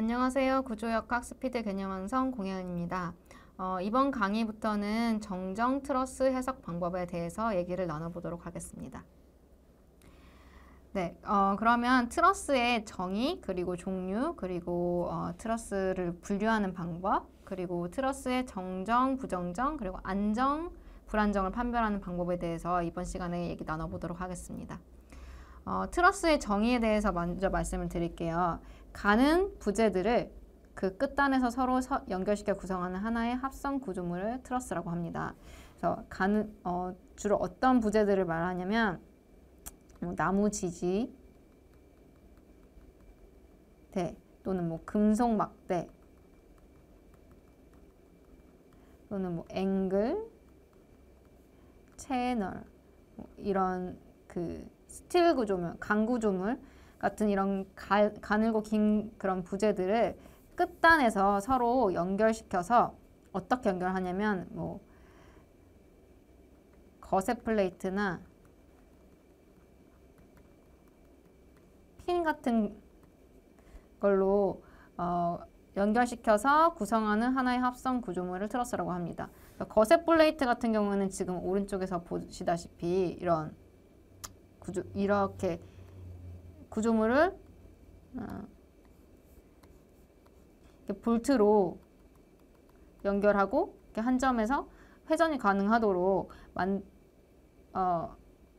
안녕하세요. 구조역학 스피드 개념 완성 공예은입니다. 이번 강의부터는 정정 트러스 해석 방법에 대해서 얘기를 나눠보도록 하겠습니다. 네, 그러면 트러스의 정의, 그리고 종류, 그리고 트러스를 분류하는 방법, 그리고 트러스의 정정, 부정정, 그리고 안정, 불안정을 판별하는 방법에 대해서 이번 시간에 얘기 나눠보도록 하겠습니다. 트러스의 정의에 대해서 먼저 말씀을 드릴게요. 가는 부재들을 그 끝단에서 서로 연결시켜 구성하는 하나의 합성 구조물을 트러스라고 합니다. 그래서 주로 어떤 부재들을 말하냐면 나무 지지, 또는 금속 막대, 또는 앵글, 채널, 이런 스틸 구조물, 강 구조물 같은 이런 가늘고 긴 그런 부재들을 끝단에서 서로 연결시켜서 어떻게 연결하냐면 거세 플레이트나 핀 같은 걸로 연결시켜서 구성하는 하나의 합성 구조물을 트러스라고 합니다. 거세 플레이트 같은 경우는 지금 오른쪽에서 보시다시피 이렇게 구조물을 이렇게 볼트로 연결하고 이렇게 한 점에서 회전이 가능하도록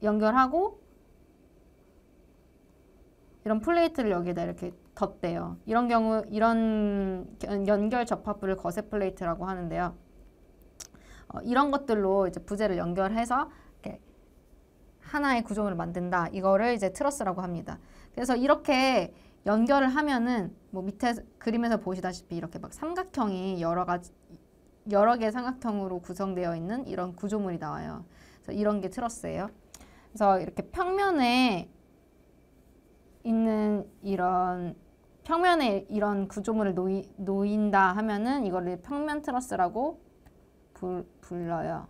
연결하고 이런 플레이트를 여기에다 이렇게 덧대요. 이런 연결 접합부를 거세 플레이트라고 하는데요. 이런 것들로 이제 부재를 연결해서 이렇게 하나의 구조물을 만든다. 이거를 이제 트러스라고 합니다. 그래서 이렇게 연결을 하면은 밑에 그림에서 보시다시피 이렇게 삼각형이 여러 개의 삼각형으로 구성되어 있는 이런 구조물이 나와요. 그래서 이런 게 트러스예요. 그래서 이렇게 평면에 이런 구조물을 놓인다 하면은 이거를 평면 트러스라고 불러요.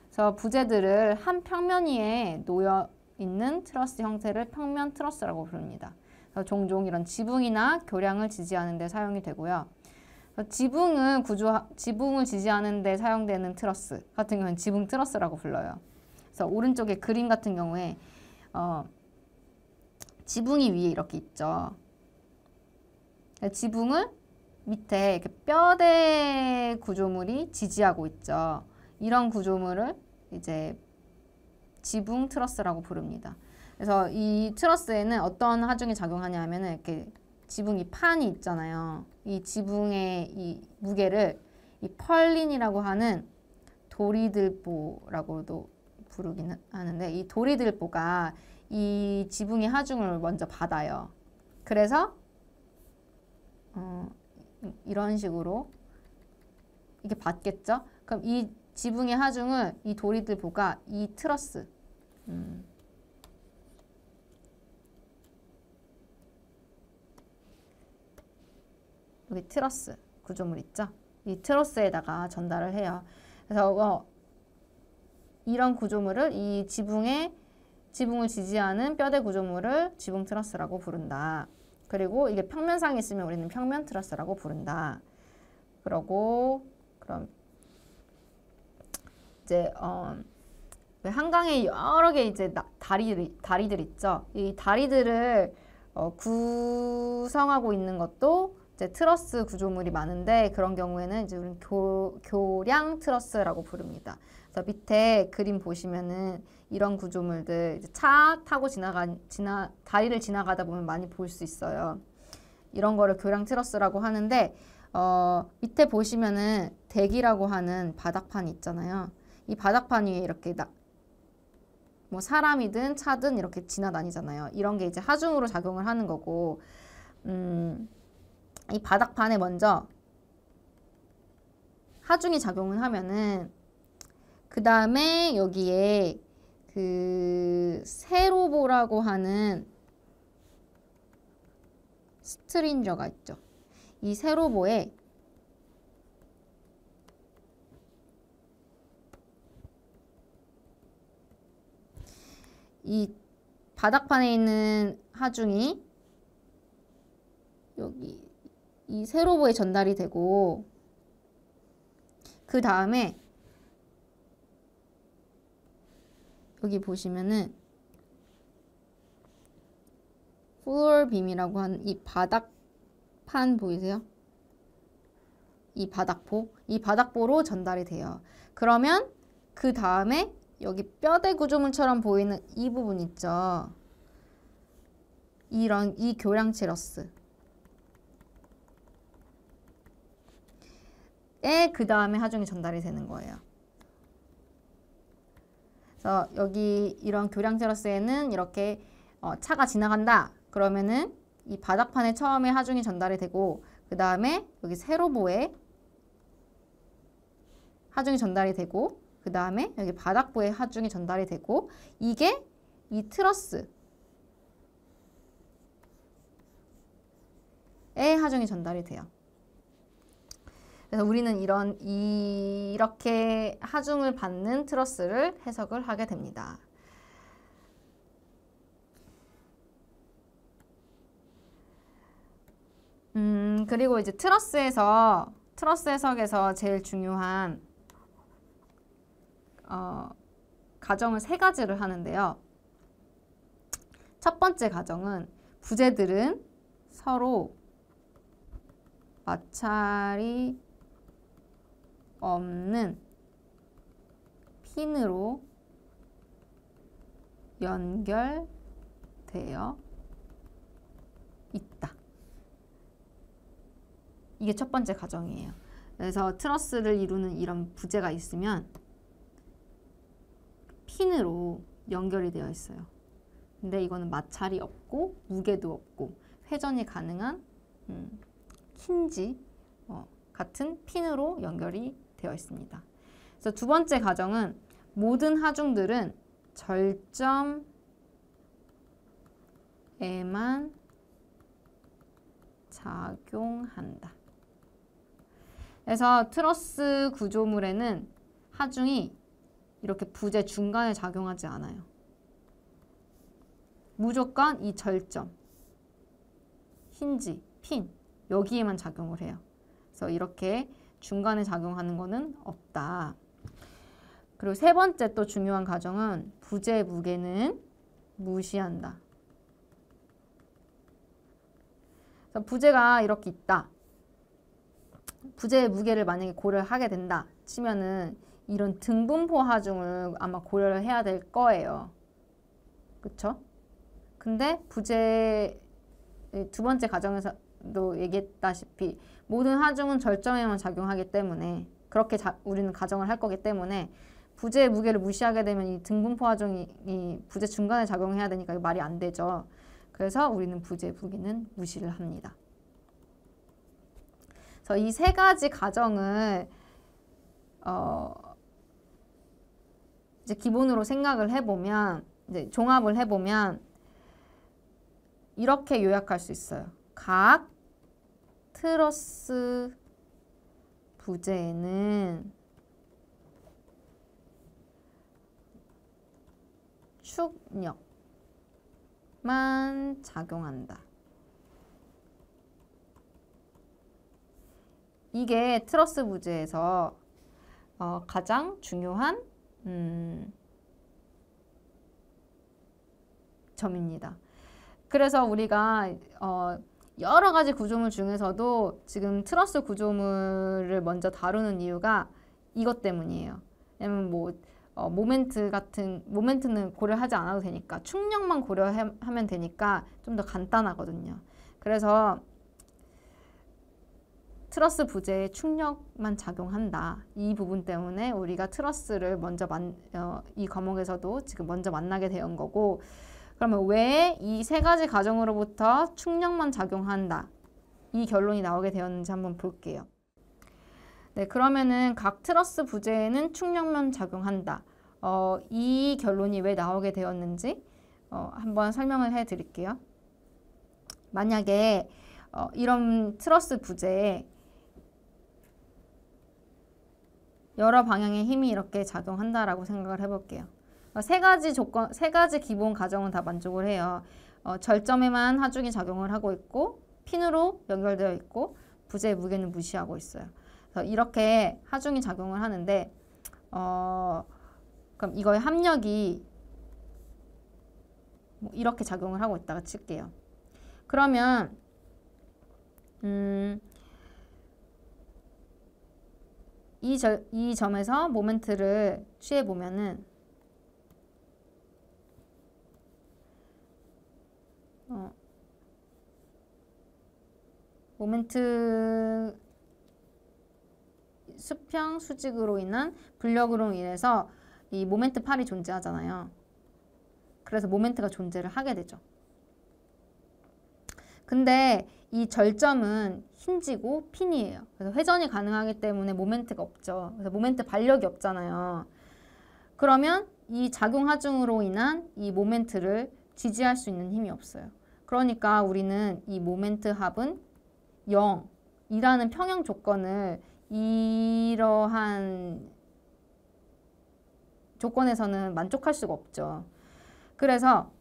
그래서 부재들을 한 평면 위에 놓여 있는 트러스 형태를 평면 트러스라고 부릅니다. 그래서 종종 이런 지붕이나 교량을 지지하는 데 사용이 되고요. 지붕을 지지하는 데 사용되는 트러스 같은 경우는 지붕 트러스라고 불러요. 그래서 오른쪽에 그림 같은 경우에 지붕이 위에 이렇게 있죠. 지붕을 밑에 이렇게 뼈대 구조물이 지지하고 있죠. 이런 구조물을 이제 지붕 트러스라고 부릅니다. 그래서 이 트러스에는 어떤 하중이 작용하냐 하면은 이렇게 지붕이 판이 있잖아요. 이 지붕의 이 무게를 이 펄린이라고 하는 도리들보라고도 부르긴 하는데 이 도리들보가 이 지붕의 하중을 먼저 받아요. 그래서 이런 식으로 이게 받겠죠? 그럼 이 지붕의 하중을 이 도리들보가 이 트러스 여기 트러스 구조물 있죠? 이 트러스에다가 전달을 해요. 그래서 이런 구조물을 이 지붕을 지지하는 뼈대 구조물을 지붕 트러스라고 부른다. 그리고 이게 평면상에 있으면 우리는 평면 트러스라고 부른다. 그럼 이제 한강에 여러 개 이제 다리들 있죠. 이 다리들을 구성하고 있는 것도 이제 트러스 구조물이 많은데 그런 경우에는 이제 우리는 교량 트러스라고 부릅니다. 그래서 밑에 그림 보시면은 이런 구조물들 이제 차 타고 다리를 지나가다 보면 많이 볼 수 있어요. 이런 거를 교량 트러스라고 하는데 밑에 보시면은 대기라고 하는 바닥판이 있잖아요. 이 바닥판 위에 이렇게 사람이든 차든 이렇게 지나다니잖아요. 이런 게 이제 하중으로 작용을 하는 거고, 이 바닥판에 먼저 하중이 작용을 하면은 그 다음에 여기에 세로보라고 하는 스트린저가 있죠. 이 세로보에 이 바닥판에 있는 하중이 여기 이 세로부에 전달이 되고 그 다음에 여기 보시면은 플로어 빔이라고 하는 이 바닥판 보이세요? 이 바닥보로 전달이 돼요. 그러면 그 다음에 여기 뼈대 구조물처럼 보이는 이 부분 있죠? 이 교량 트러스에 그 다음에 하중이 전달이 되는 거예요. 그래서 여기 이런 교량 트러스에는 이렇게 차가 지나간다. 그러면은 이 바닥판에 처음에 하중이 전달이 되고 그 다음에 여기 세로부에 하중이 전달이 되고 그 다음에 여기 바닥부에 하중이 전달이 되고 이게 이 트러스에 하중이 전달이 돼요. 그래서 우리는 이렇게 하중을 받는 트러스를 해석을 하게 됩니다. 그리고 이제 트러스 해석에서 제일 중요한 가정을 세 가지를 하는데요. 첫 번째 가정은 부재들은 서로 마찰이 없는 핀으로 연결되어 있다. 이게 첫 번째 가정이에요. 그래서 트러스를 이루는 이런 부재가 있으면 핀으로 연결이 되어 있어요. 근데 이거는 마찰이 없고 무게도 없고 회전이 가능한 힌지 같은 핀으로 연결이 되어 있습니다. 그래서 두 번째 가정은 모든 하중들은 절점에만 작용한다. 그래서 트러스 구조물에는 하중이 이렇게 부재 중간에 작용하지 않아요. 무조건 이 절점, 힌지, 핀 여기에만 작용을 해요. 그래서 이렇게 중간에 작용하는 거는 없다. 그리고 세 번째 또 중요한 가정은 부재 무게는 무시한다. 그래서 부재가 이렇게 있다. 부재의 무게를 만약에 고려를 하게 된다 치면은 이런 등분포 하중을 아마 고려를 해야 될 거예요. 그쵸? 근데 부재 두 번째 가정에서도 얘기했다시피 모든 하중은 절점에만 작용하기 때문에 그렇게 우리는 가정을 할 거기 때문에 부재의 무게를 무시하게 되면 이 등분포 하중이 이 부재 중간에 작용해야 되니까 이거 말이 안 되죠. 그래서 우리는 부재의 무게는 무시를 합니다. 그래서 이 세 가지 가정을 이제 기본으로 생각을 해보면 이제 종합을 해보면 이렇게 요약할 수 있어요. 각 트러스 부재에는 축력만 작용한다. 이게 트러스 부재에서 가장 중요한 점입니다. 그래서 우리가 여러 가지 구조물 중에서도 지금 트러스 구조물을 먼저 다루는 이유가 이것 때문이에요. 왜냐면 뭐 모멘트는 고려하지 않아도 되니까 축력만 고려하면 되니까 좀 더 간단하거든요. 그래서 트러스 부재에 축력만 작용한다. 이 부분 때문에 우리가 트러스를 먼저 이 과목에서도 지금 먼저 만나게 된 거고, 그러면 왜 이 세 가지 가정으로부터 축력만 작용한다. 이 결론이 나오게 되었는지 한번 볼게요. 네, 그러면은 각 트러스 부재에는 축력만 작용한다. 이 결론이 왜 나오게 되었는지 한번 설명을 해 드릴게요. 만약에 이런 트러스 부재에 여러 방향의 힘이 이렇게 작용한다라고 생각을 해볼게요. 세 가지 기본 가정은 다 만족을 해요. 절점에만 하중이 작용을 하고 있고, 핀으로 연결되어 있고 부재의 무게는 무시하고 있어요. 그래서 이렇게 하중이 작용을 하는데 그럼 이거의 합력이 뭐 이렇게 작용을 하고 있다가 칠게요. 그러면 이 점에서 모멘트를 취해 보면은 모멘트 수평 수직으로 인한 불력으로 인해서 이 모멘트 팔이 존재하잖아요. 그래서 모멘트가 존재를 하게 되죠. 근데 이 절점은 힌지고 핀이에요. 그래서 회전이 가능하기 때문에 모멘트가 없죠. 그래서 모멘트 발력이 없잖아요. 그러면 이 작용 하중으로 인한 이 모멘트를 지지할 수 있는 힘이 없어요. 그러니까 우리는 이 모멘트 합은 0이라는 평형 조건을 이러한 조건에서는 만족할 수가 없죠. 그래서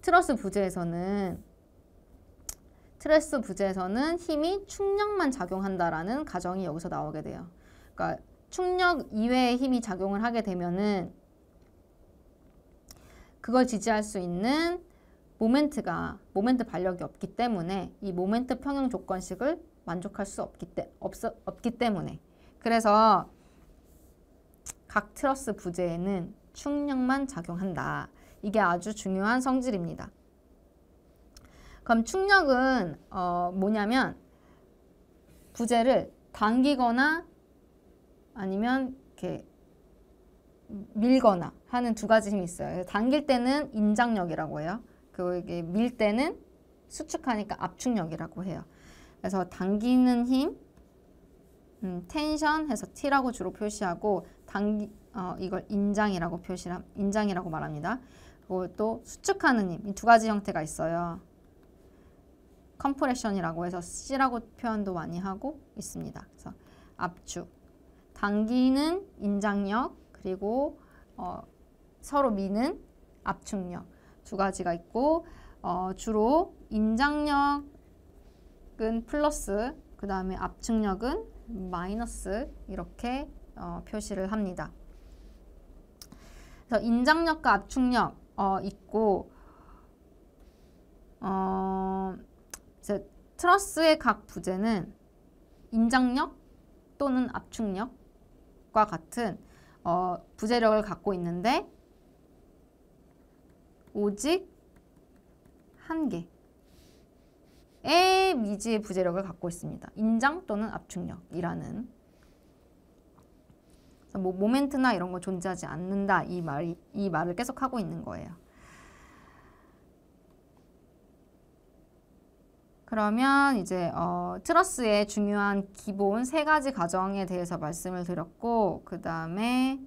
트러스 부재에서는 힘이 충력만 작용한다라는 가정이 여기서 나오게 돼요. 그러니까 충력 이외의 힘이 작용을 하게 되면은 그걸 지지할 수 있는 모멘트 발력이 없기 때문에 이 모멘트 평형 조건식을 만족할 수 없기 때문에 그래서 각 트러스 부재에는 충력만 작용한다. 이게 아주 중요한 성질입니다. 그럼 충력은 뭐냐면 부재를 당기거나 아니면 이렇게 밀거나 하는 두 가지 힘이 있어요. 당길 때는 인장력이라고 해요. 그게 밀 때는 수축하니까 압축력이라고 해요. 그래서 당기는 힘, 텐션 해서 T라고 주로 표시하고 이걸 인장이라고 말합니다. 그리고 또 수축하는 힘, 이 두 가지 형태가 있어요. 컴프레션이라고 해서 C라고 표현도 많이 하고 있습니다. 그래서 압축, 당기는 인장력, 그리고 서로 미는 압축력 두 가지가 있고 주로 인장력은 플러스, 그 다음에 압축력은 마이너스 이렇게 표시를 합니다. 그래서 인장력과 압축력 있고 이제 트러스의 각 부재는 인장력 또는 압축력과 같은 부재력을 갖고 있는데 오직 한 개의 미지의 부재력을 갖고 있습니다. 인장 또는 압축력이라는. 그래서 뭐 모멘트나 이런 거 존재하지 않는다 이 말을 계속 하고 있는 거예요. 그러면 이제 트러스의 중요한 기본 세 가지 가정에 대해서 말씀을 드렸고 그 다음에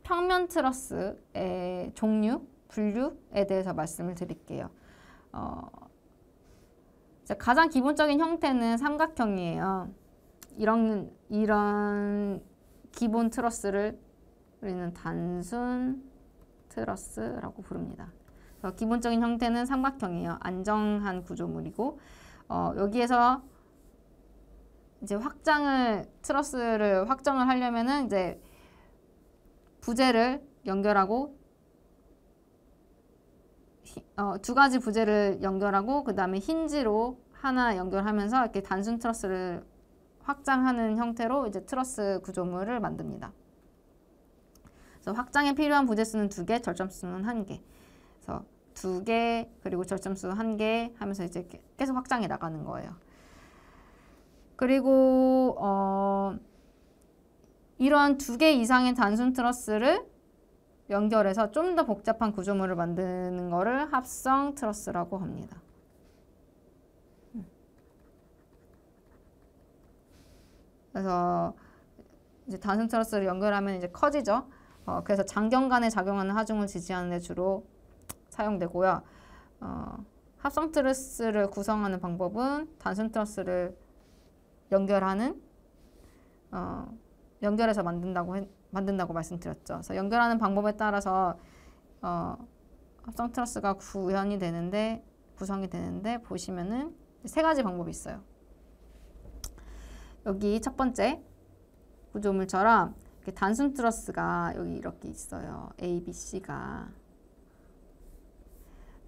평면 트러스의 종류, 분류에 대해서 말씀을 드릴게요. 가장 기본적인 형태는 삼각형이에요. 이런 기본 트러스를 우리는 단순 트러스라고 부릅니다. 기본적인 형태는 삼각형이에요. 안정한 구조물이고 여기에서 이제 트러스를 확정을 하려면은 이제 부재를 연결하고 두 가지 부재를 연결하고 그 다음에 힌지로 하나 연결하면서 이렇게 단순 트러스를 확장하는 형태로 이제 트러스 구조물을 만듭니다. 그래서 확장에 필요한 부재 수는 2개, 절점 수는 1개. 그래서 2개 그리고 절점 수 1개 하면서 이제 계속 확장해 나가는 거예요. 그리고 이러한 2개 이상의 단순 트러스를 연결해서 좀 더 복잡한 구조물을 만드는 거를 합성 트러스라고 합니다. 그래서 이제 단순 트러스를 연결하면 이제 커지죠. 그래서 장경간에 작용하는 하중을 지지하는 데 주로 사용되고요. 합성 트러스를 구성하는 방법은 단순 트러스를 연결해서 만든다고 말씀드렸죠. 그래서 연결하는 방법에 따라서 합성 트러스가 구성이 되는데 보시면은 세 가지 방법이 있어요. 여기 첫 번째 구조물처럼 이렇게 단순 트러스가 여기 이렇게 있어요. A, B, C가.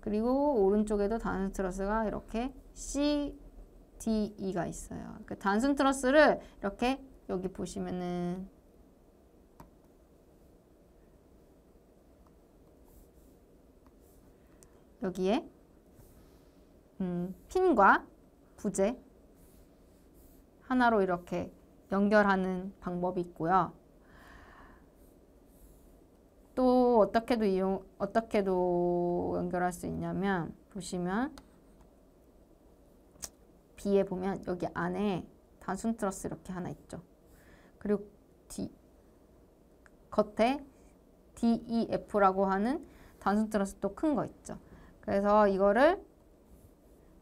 그리고 오른쪽에도 단순 트러스가 이렇게 C, D, E가 있어요. 그 단순 트러스를 이렇게 여기 보시면은 여기에 핀과 부재 하나로 이렇게 연결하는 방법이 있고요. 또 어떻게도 연결할 수 있냐면 보시면 B에 보면 여기 안에 단순 트러스 이렇게 하나 있죠. 그리고 겉에 DEF라고 하는 단순 트러스 또 큰 거 있죠. 그래서 이거를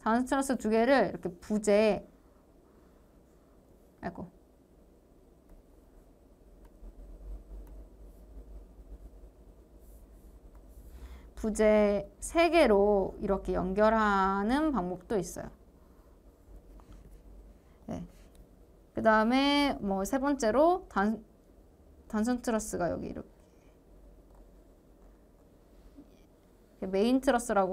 단순 트러스 두 개를 이렇게 부재 세 개로 이렇게 연결하는 방법도 있어요. 네. 그 다음에 뭐 세 번째로 단순 트러스가 여기 이렇게 메인 트러스가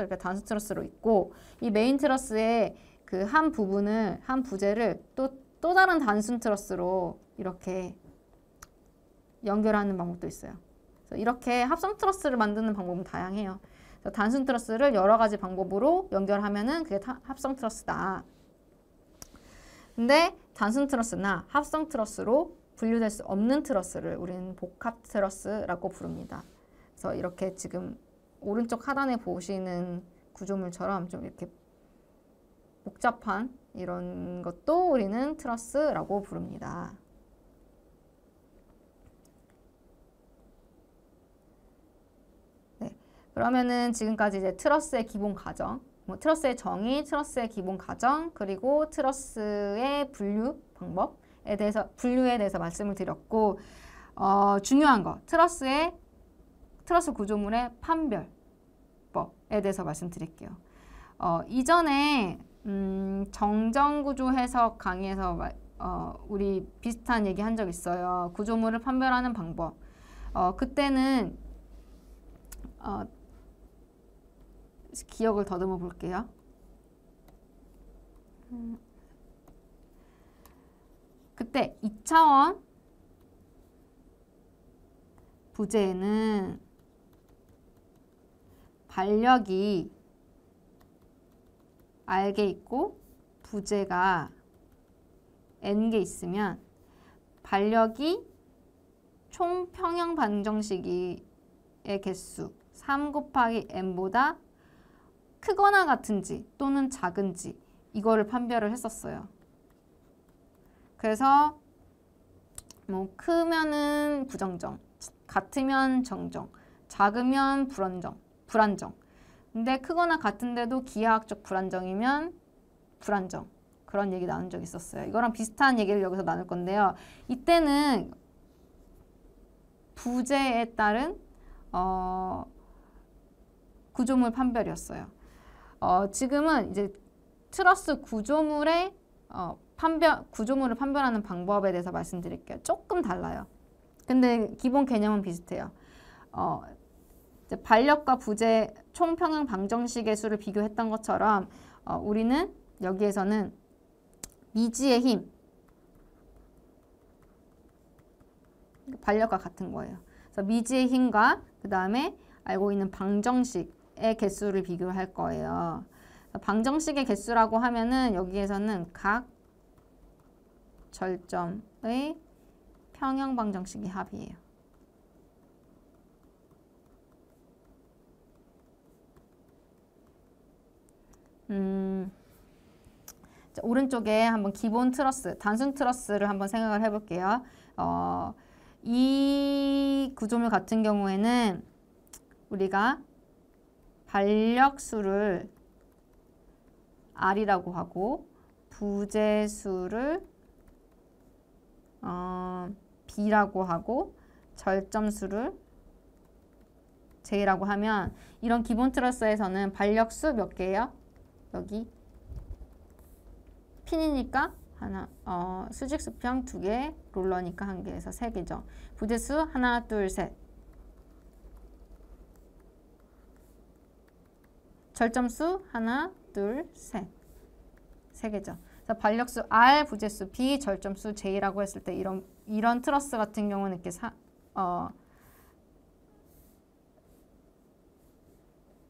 이렇게 단순 트러스로 있고, 이 메인 트러스의 그 한 부재를 또 다른 단순 트러스로 이렇게 연결하는 방법도 있어요. 그래서 이렇게 합성 트러스를 만드는 방법은 다양해요. 그래서 단순 트러스를 여러 가지 방법으로 연결하면은 그게 합성 트러스다. 근데 단순 트러스나 합성 트러스로 분류될 수 없는 트러스를 우리는 복합 트러스라고 부릅니다. 그래서 이렇게 지금 오른쪽 하단에 보시는 구조물처럼 좀 이렇게 복잡한 이런 것도 우리는 트러스라고 부릅니다. 네, 그러면은 지금까지 이제 트러스의 기본 가정, 트러스의 정의, 트러스의 기본 가정, 그리고 트러스의 분류에 대해서 말씀을 드렸고, 중요한 거, 트러스 구조물의 판별법에 대해서 말씀드릴게요. 이전에 정정구조 해석 강의에서 우리 비슷한 얘기 한 적 있어요. 구조물을 판별하는 방법. 그때는 기억을 더듬어 볼게요. 그때 2차원 부재에는 반력이 R개 있고 부재가 N개 있으면 반력이 총 평형 방정식의 개수 3 곱하기 N보다 크거나 같은지 또는 작은지 이거를 판별을 했었어요. 그래서 뭐 크면은 부정정, 같으면 정정, 작으면 불안정. 근데 크거나 같은데도 기하학적 불안정이면 불안정. 그런 얘기 나눈 적 있었어요. 이거랑 비슷한 얘기를 여기서 나눌 건데요. 이때는 부재에 따른 구조물 판별이었어요. 지금은 이제 트러스 구조물의 구조물을 판별하는 방법에 대해서 말씀드릴게요. 조금 달라요. 근데 기본 개념은 비슷해요. 이제 반력과 부재 총평형 방정식의 수를 비교했던 것처럼 우리는 여기에서는 미지의 힘, 반력과 같은 거예요. 그래서 미지의 힘과 그 다음에 알고 있는 방정식의 개수를 비교할 거예요. 방정식의 개수라고 하면은 여기에서는 각 절점의 평형 방정식의 합이에요. 자, 오른쪽에 한번 기본 트러스, 단순 트러스를 한번 생각을 해볼게요. 이 구조물 같은 경우에는 우리가 반력수를 R이라고 하고 부재수를 B라고 하고 절점수를 J라고 하면 이런 기본 트러스에서는 반력수 몇 개예요? 여기 핀이니까 하나, 수직 수평 2개, 롤러니까 1개에서 3개죠. 부재수 하나, 둘, 셋. 절점수 하나, 둘, 셋. 3개죠. 그래서 반력수 R, 부재수 B, 절점수 J라고 했을 때 이런 트러스 같은 경우는 이렇게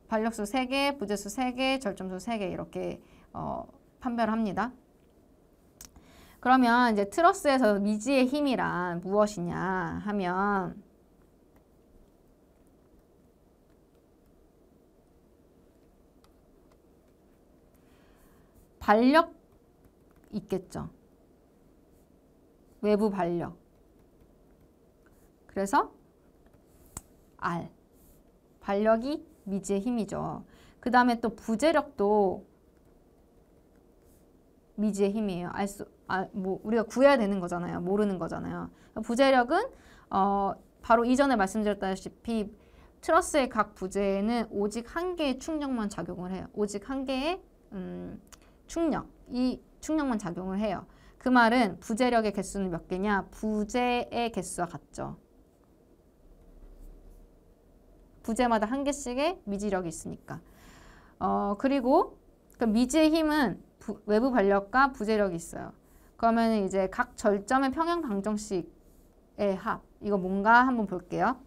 반력수 3개, 부재수 3개, 절점수 3개 이렇게 판별합니다. 그러면 이제 트러스에서 미지의 힘이란 무엇이냐 하면 반력 있겠죠. 외부 반력. 그래서 R. 반력이 미지의 힘이죠. 그 다음에 또 부재력도 미지의 힘이에요. 우리가 구해야 되는 거잖아요. 모르는 거잖아요. 부재력은 바로 이전에 말씀드렸다시피 트러스의 각 부재에는 오직 한 개의 충력만 작용을 해요. 오직 한 개의 충력, 이 충력만 작용을 해요. 그 말은 부재력의 개수는 몇 개냐? 부재의 개수와 같죠. 부재마다 한 개씩의 미지력이 있으니까. 그리고 그 미지의 힘은 외부 반력과 부재력이 있어요. 그러면 이제 각 절점의 평형 방정식의 합. 이거 뭔가 한번 볼게요.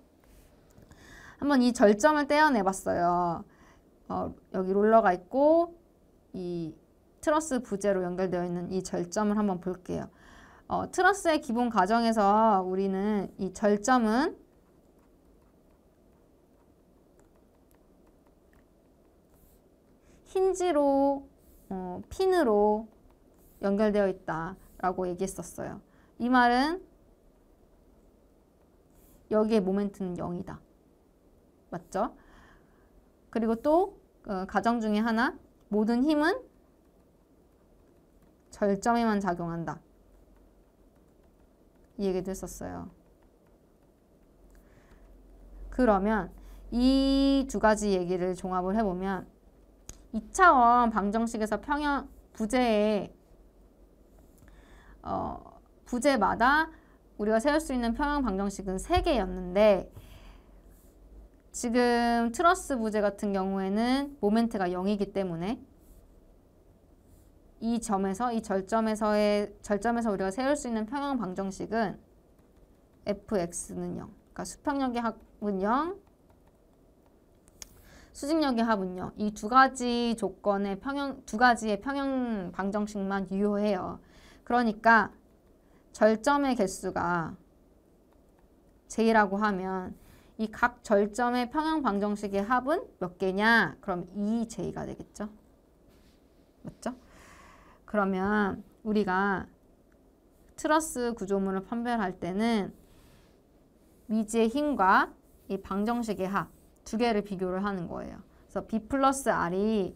한번 이 절점을 떼어내 봤어요. 여기 롤러가 있고 이 트러스 부재로 연결되어 있는 이 절점을 한번 볼게요. 트러스의 기본 가정에서 우리는 이 절점은 힌지로 핀으로 연결되어 있다라고 얘기했었어요. 이 말은 여기에 모멘트는 0이다. 맞죠? 그리고 또 가정 중에 하나, 모든 힘은 절점에만 작용한다. 이 얘기도 했었어요. 그러면 이 두 가지 얘기를 종합을 해보면 2차원 방정식에서 평형 부재의 부재마다 우리가 세울 수 있는 평형 방정식은 3개였는데 지금 트러스 부재 같은 경우에는 모멘트가 0이기 때문에 이 절점에서 우리가 세울 수 있는 평형 방정식은 fx는 0. 그러니까 수평력의 합은 0, 수직력의 합은 0. 이 두 가지 조건의 두 가지의 평형 방정식만 유효해요. 그러니까 절점의 개수가 J라고 하면 이 각 절점의 평형 방정식의 합은 몇 개냐? 그럼 2J가 되겠죠. 맞죠? 그러면 우리가 트러스 구조물을 판별할 때는 미지의 힘과 이 방정식의 합 두 개를 비교를 하는 거예요. 그래서 B 플러스 R이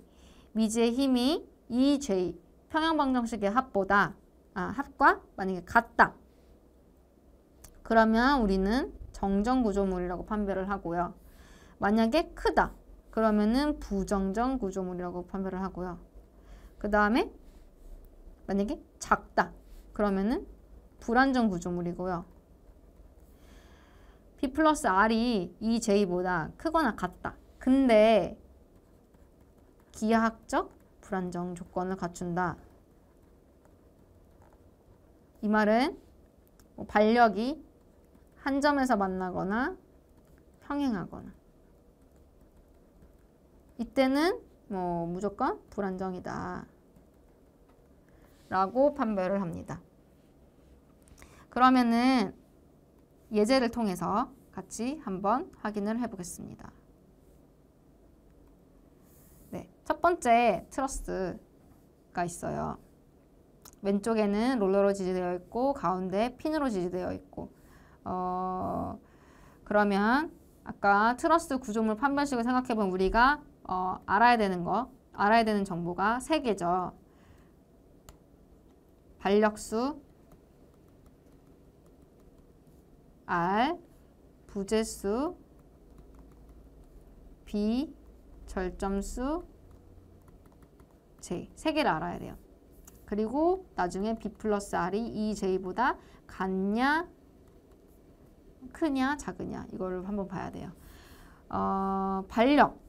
미지의 힘이 2J 평형 방정식의 합과 만약에 같다. 그러면 우리는 정정 구조물이라고 판별을 하고요. 만약에 크다. 그러면은 부정정 구조물이라고 판별을 하고요. 그 다음에 만약에 작다. 그러면은 불안정 구조물이고요. P 플러스 R이 2J보다 크거나 같다. 근데 기하학적 불안정 조건을 갖춘다. 이 말은 반력이 한 점에서 만나거나 평행하거나 이때는 무조건 불안정이다 라고 판별을 합니다. 그러면은 예제를 통해서 같이 한번 확인을 해보겠습니다. 네, 첫 번째 트러스가 있어요. 왼쪽에는 롤러로 지지되어 있고 가운데 핀으로 지지되어 있고 그러면 아까 트러스 구조물 판별식을 생각해보면 우리가 알아야 되는 정보가 3개죠. 반력수 R, 부재수 B 절점수 J 세 개를 알아야 돼요. 그리고 나중에 B 플러스 R이 이 J보다 같냐, 크냐, 작으냐 이거를 한번 봐야 돼요. 발력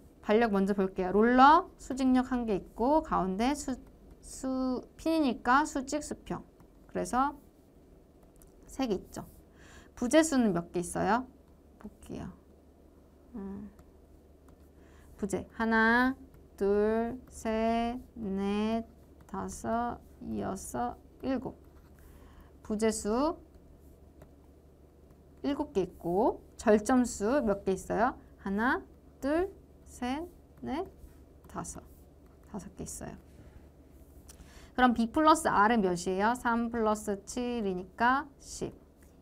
먼저 볼게요. 롤러 수직력 1개 있고 가운데 핀이니까 수직, 수평. 그래서 3개 있죠. 부재수는 몇 개 있어요? 볼게요. 부재 하나, 둘, 셋, 넷, 다섯, 여섯, 일곱. 부재수 7개 있고 절점수 몇 개 있어요? 하나, 둘, 셋, 넷, 다섯. 5개 있어요. 그럼 B 플러스 R은 몇이에요? 3 플러스 7이니까 10.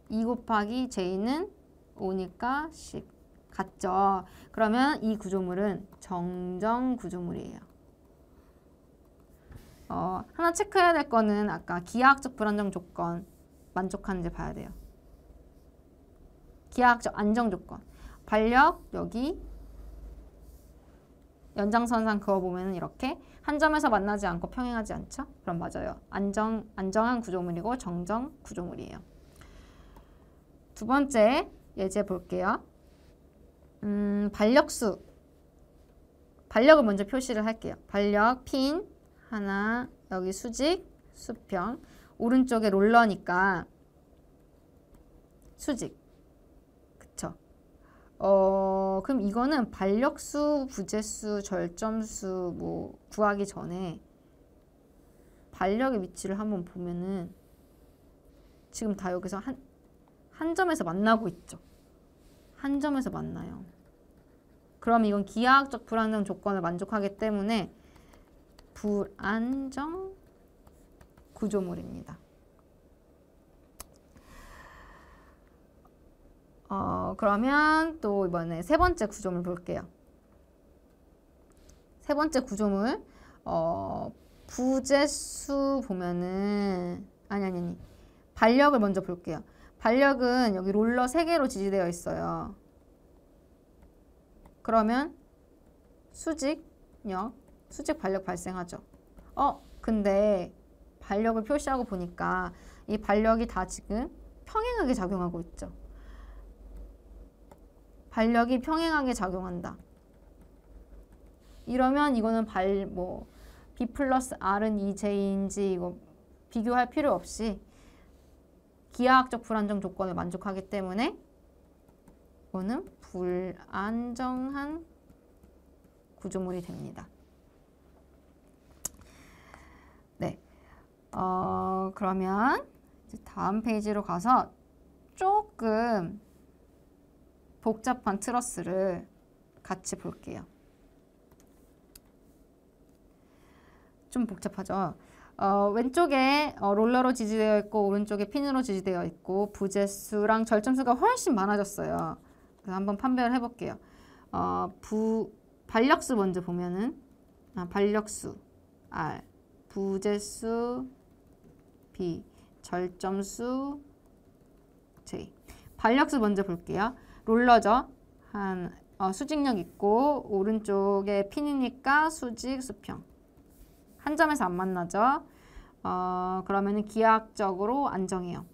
2 곱하기 J는 5니까 10. 같죠? 그러면 이 구조물은 정정 구조물이에요. 하나 체크해야 될 거는 아까 기하학적 불안정 조건 만족하는지 봐야 돼요. 기하학적 안정 조건. 발력 여기 연장선상 그어보면 이렇게 한 점에서 만나지 않고 평행하지 않죠? 그럼 맞아요. 안정한 구조물이고 정정 구조물이에요. 두 번째 예제 볼게요. 발력수. 발력을 먼저 표시를 할게요. 발력 핀 하나, 여기 수직, 수평. 오른쪽에 롤러니까 수직. 그쵸? 그럼 이거는 발력수, 부재수, 절점수 뭐 구하기 전에 발력의 위치를 한번 보면은 지금 다 여기서 한 점에서 만나고 있죠. 한 점에서 만나요. 그럼 이건 기하학적 불안정 조건을 만족하기 때문에 불안정 구조물입니다. 그러면 또 이번에 세 번째 구조물 볼게요. 세 번째 구조물 부재수 보면은 아니 발력을 먼저 볼게요. 발력은 여기 롤러 3개로 지지되어 있어요. 그러면 수직력, 수직 발력 발생하죠. 근데 발력을 표시하고 보니까 이 발력이 다 지금 평행하게 작용하고 있죠. 발력이 평행하게 작용한다. 이러면 이거는 B 플러스 R은 2J인지 이거 비교할 필요 없이 기하학적 불안정 조건을 만족하기 때문에 이거는 불안정한 구조물이 됩니다. 네. 그러면 이제 다음 페이지로 가서 조금 복잡한 트러스를 같이 볼게요. 좀 복잡하죠? 왼쪽에 롤러로 지지되어 있고 오른쪽에 핀으로 지지되어 있고 부재수랑 절점수가 훨씬 많아졌어요. 그래서 한번 판별을 해볼게요. 발력수 먼저 보면은 발력수 R, 부재수 B, 절점수 J. 발력수 먼저 볼게요. 롤러죠. 수직력 있고 오른쪽에 핀이니까 수직, 수평. 한 점에서 안 만나죠. 그러면은 기하학적으로 안정해요.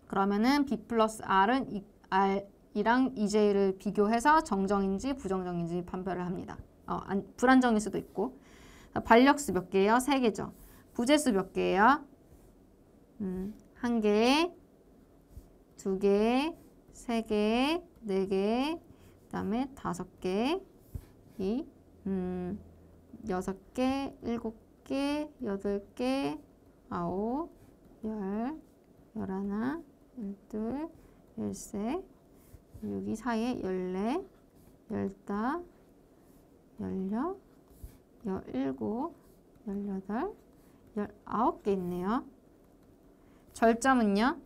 그러면은 B 플러스 R은 R이랑 EJ를 비교해서 정정인지 부정정인지 판별을 합니다. 불안정일 수도 있고. 발력수 몇 개예요? 3개죠. 부재수 몇 개예요? 1개, 2개, 3개, 4개, 그 다음에 5개, 6개, 7개, 8개, 9, 10, 11, 12, 13, 여기 사이에 14, 15, 16, 17, 18, 19개 있네요. 절점은요?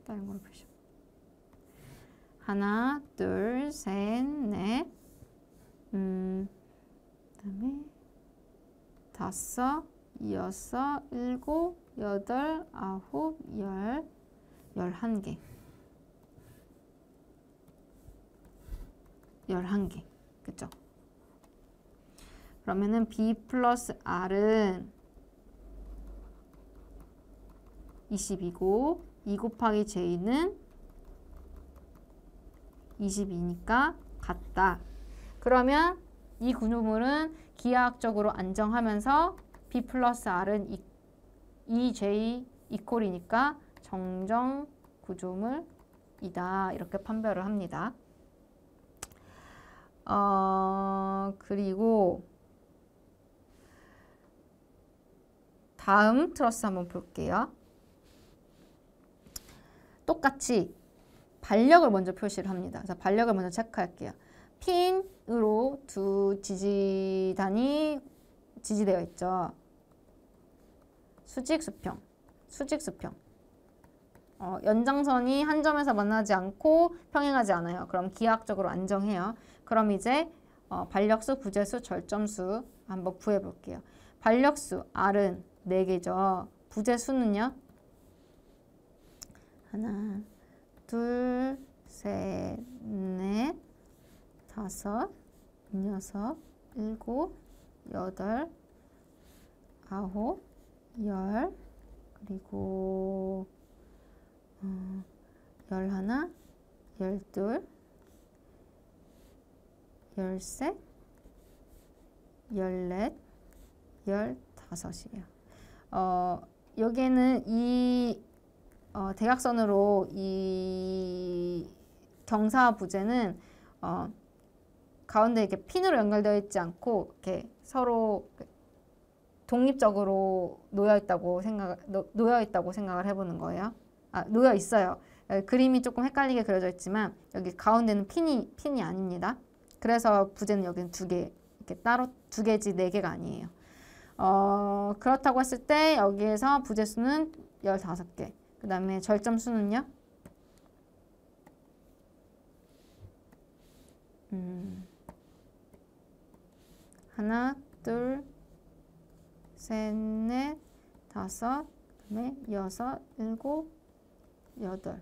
다른 걸로 보시죠. 하나, 둘, 셋, 넷, 그다음에 5, 6, 7, 8, 9, 10, 11개. 11개. 그죠? 그러면은 B 플러스 R은 20이고 2 곱하기 J는 22니까 같다. 그러면 이 구조물은 기하학적으로 안정하면서 B 플러스 R은 2J 이퀄이니까 정정 구조물이다. 이렇게 판별을 합니다. 그리고 다음 트러스 한번 볼게요. 똑같이 반력을 먼저 표시를 합니다. 자, 반력을 먼저 체크할게요. 핀으로 두 지지단이 지지되어 있죠. 수직, 수평, 수직, 수평. 연장선이 한 점에서 만나지 않고 평행하지 않아요. 그럼 기하학적으로 안정해요. 그럼 이제 반력수, 부재수, 절점수 한번 구해볼게요. 반력수 R은 4개죠. 부재수는요? 하나, 둘, 셋, 넷, 다섯, 여섯, 일곱, 여덟, 아홉, 열, 그리고 열하나, 열둘, 열셋, 열넷, 열다섯이에요. 여기에는 이 대각선으로 이 경사 부재는 가운데 이렇게 핀으로 연결되어 있지 않고 이렇게 서로 독립적으로 놓여 있다고 생각을 해보는 거예요. 놓여 있어요. 그림이 조금 헷갈리게 그려져 있지만 여기 가운데는 핀이 아닙니다. 그래서 부재는 여기는 2개, 이렇게 따로 2개지 4개가 아니에요. 그렇다고 했을 때 여기에서 부재수는 15개. 그 다음에 절점수는요? 하나, 둘, 셋, 넷, 다섯, 그다음에 여섯, 일곱, 여덟.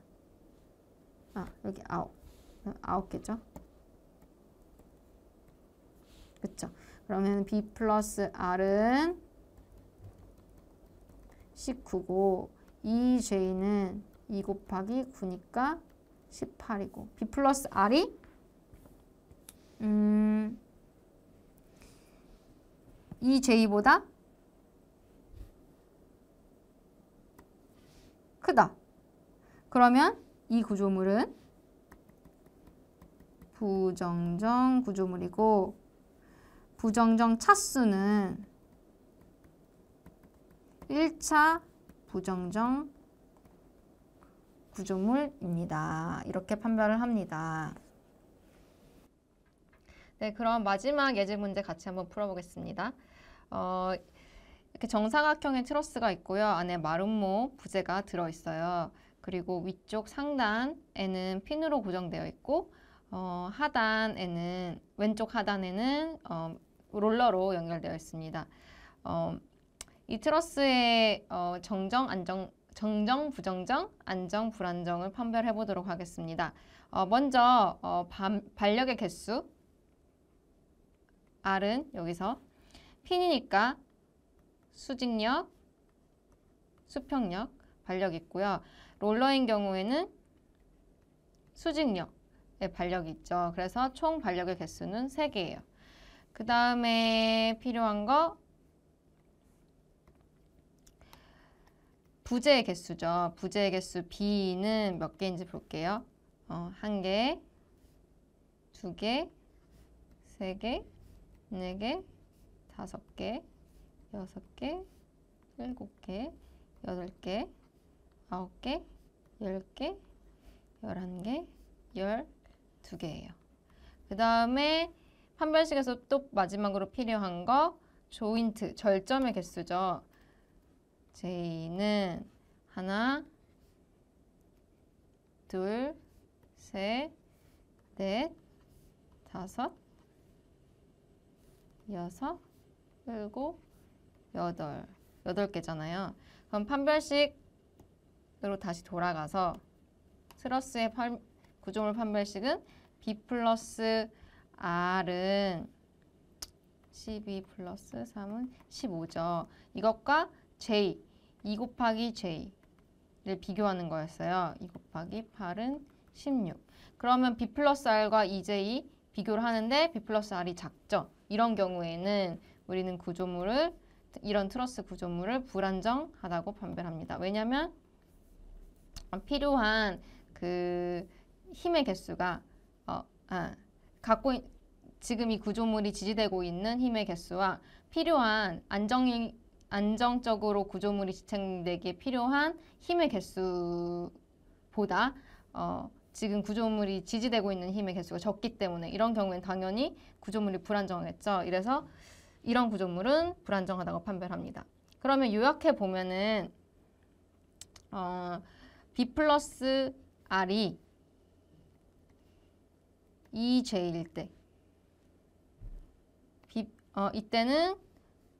여기 9개죠. 그쵸? 그러면 B 플러스 R은 19고 2J는 2 곱하기 9니까 18이고 B 플러스 R이 2J보다 크다. 그러면 이 구조물은 부정정 구조물이고 부정정 차수는 1차 부정정 구조물입니다. 이렇게 판별을 합니다. 네, 그럼 마지막 예제 문제 같이 한번 풀어보겠습니다. 이렇게 정사각형의 트러스가 있고요. 안에 마름모 부재가 들어있어요. 그리고 위쪽 상단에는 핀으로 고정되어 있고 왼쪽 하단에는 롤러로 연결되어 있습니다. 이 트러스의 정정, 부정정, 안정, 불안정을 판별해 보도록 하겠습니다. 먼저 반력의 개수 R은 여기서 핀이니까 수직력, 수평력, 반력이 있고요. 롤러인 경우에는 수직력의 반력이 있죠. 그래서 총 반력의 개수는 3개예요. 그 다음에 필요한 거 부재의 개수죠. 부재의 개수 B는 몇 개인지 볼게요. 1개, 2개, 3개, 4개, 5개, 6개, 7개, 8개, 9개, 10개, 11개, 12개예요. 그 다음에 판별식에서 또 마지막으로 필요한 거 조인트, 절점의 개수죠. J는 하나, 둘, 셋, 넷, 다섯, 여섯, 일곱, 여덟 개잖아요. 그럼 판별식으로 다시 돌아가서 트러스의 구조물 판별식은 B 플러스 R은 12 플러스 3은 15죠. 이것과 J, 2 곱하기 J를 비교하는 거였어요. 2 곱하기 8은 16. 그러면 B 플러스 R과 2J 비교를 하는데 B 플러스 R이 작죠. 이런 경우에는 우리는 구조물을, 이런 트러스 구조물을 불안정하다고 판별합니다. 왜냐하면 필요한 그 힘의 개수가 지금 이 구조물이 지지되고 있는 힘의 개수와 필요한 안정적으로 구조물이 지탱되기에 필요한 힘의 개수보다 지금 구조물이 지지되고 있는 힘의 개수가 적기 때문에 이런 경우에는 당연히 구조물이 불안정하겠죠. 이래서 이런 구조물은 불안정하다고 판별합니다. 그러면 요약해 보면은 B 플러스 R이 2J일 때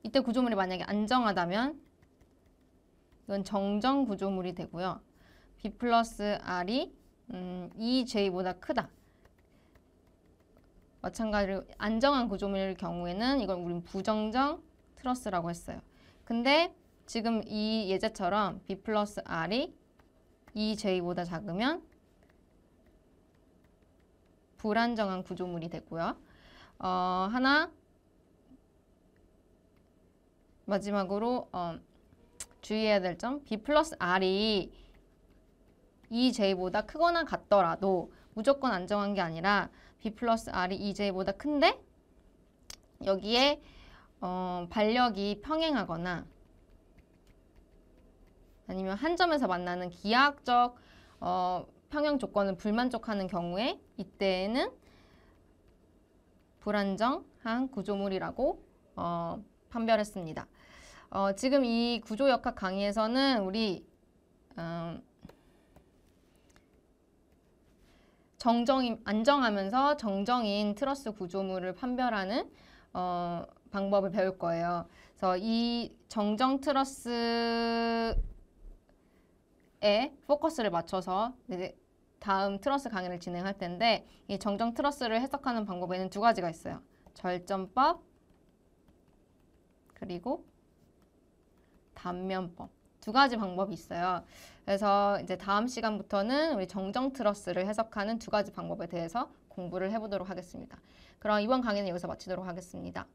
이때 구조물이 만약에 안정하다면 이건 정정 구조물이 되고요. B 플러스 R이 2J보다 크다. 마찬가지로 안정한 구조물일 경우에는 이걸 우리는 부정정 트러스라고 했어요. 근데 지금 이 예제처럼 B 플러스 R이 2J보다 작으면 불안정한 구조물이 되고요. 마지막으로 주의해야 될 점, B 플러스 R이 2J보다 크거나 같더라도 무조건 안정한 게 아니라 B 플러스 R이 2J보다 큰데 여기에 반력이 평행하거나 아니면 한 점에서 만나는 기하학적 평형 조건을 불만족하는 경우에 이때는 불안정한 구조물이라고 판별했습니다. 지금 이 구조역학 강의에서는 우리 안정하면서 정정인 트러스 구조물을 판별하는 방법을 배울 거예요. 그래서 이 정정 트러스에 포커스를 맞춰서 이제 다음 트러스 강의를 진행할 텐데 이 정정 트러스를 해석하는 방법에는 두 가지가 있어요. 절전법 그리고 단면법. 두 가지 방법이 있어요. 그래서 이제 다음 시간부터는 우리 정정 트러스를 해석하는 두 가지 방법에 대해서 공부를 해보도록 하겠습니다. 그럼 이번 강의는 여기서 마치도록 하겠습니다.